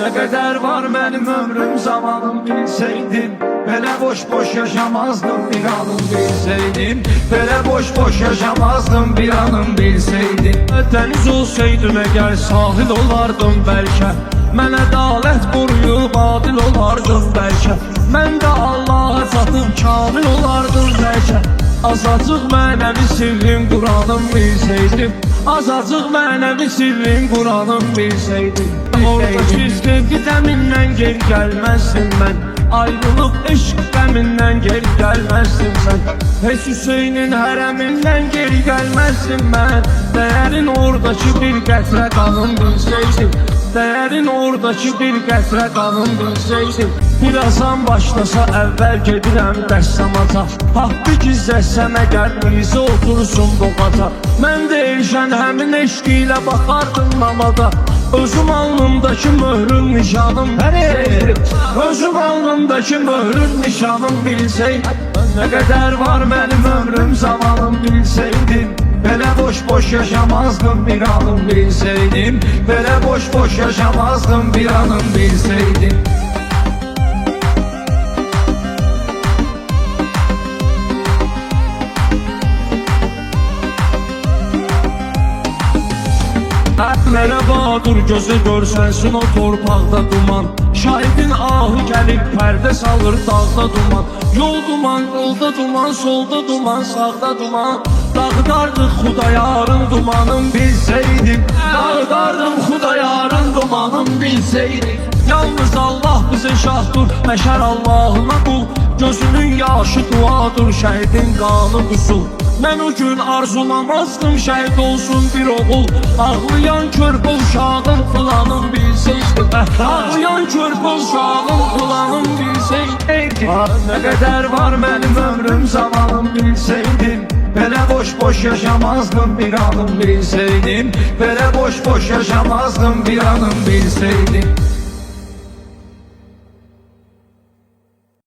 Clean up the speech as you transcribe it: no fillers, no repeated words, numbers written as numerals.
Ne kadar var benim ömrüm zamanım bilseydim, böyle boş boş yaşamazdım bir anım bilseydim. Böyle boş boş yaşamazdım bir anım bilseydim. Deniz olsaydım eğer sahil olardım belki, mənə dalət quruyub adil olardım bəlkə. Mən də Allah'a çatıb kamil olardım bəlkə. Azacıq mənəvi sirrin Qur'anım bilseydim, azacıq mənəvi sirrin Qur'anım bilseydim. Orada sevgi dəmindən geri gəlməzdim mən, ayrılıb eşq qəmindən geri gəlməzdim sən. Heç Hüseynin hərəmindən geri gəlməzdim mən. Dəyərin oradakı bir qətrə qanım bilseydim, dəyərin oradakı bir qətrə qanım bilseydim. Birazdan başlasa əvvəl gedirəm dəstəmata, haqqı gizləsəm əgər bizi otursun boğata. Mən də elşən həmin eşqi ilə baxardım namada. Özüm alnımdakı möhrün nişanım bilseydim, özüm alnımdakı möhrün nişanım bilseydim. Ne kadar var benim ömrüm zamanım bilseydim, böyle boş boş yaşamazdım bir anım bilseydim. Böyle boş boş yaşamazdım bir anım bilseydim. Merhaba dur gözü görsənsin o torpaqda duman, şahidin ahı gəlib pərdə salır dağda duman. Yol duman, yolda duman, solda duman, sağda duman. Dağdardıq Xudayarın dumanım bilseydim, dağdardım Xudayarın dumanım bilseydim. Yalnız Allah bize şahdır, məşər Allahına qul, gözünün yaşı duadır, şəhidin qanı qusul. Mən o gün arzulamazdım şəhid olsun bir oğul, ağlayan körpə uşağın planım bilseydim, ağlayan körpə uşağın planım bilseydim. Ne kadar var benim ömrüm zamanım bilseydim, böyle boş boş yaşamazdım bir anım bilseydim. Böyle boş boş yaşamazdım bir anım bilseydim.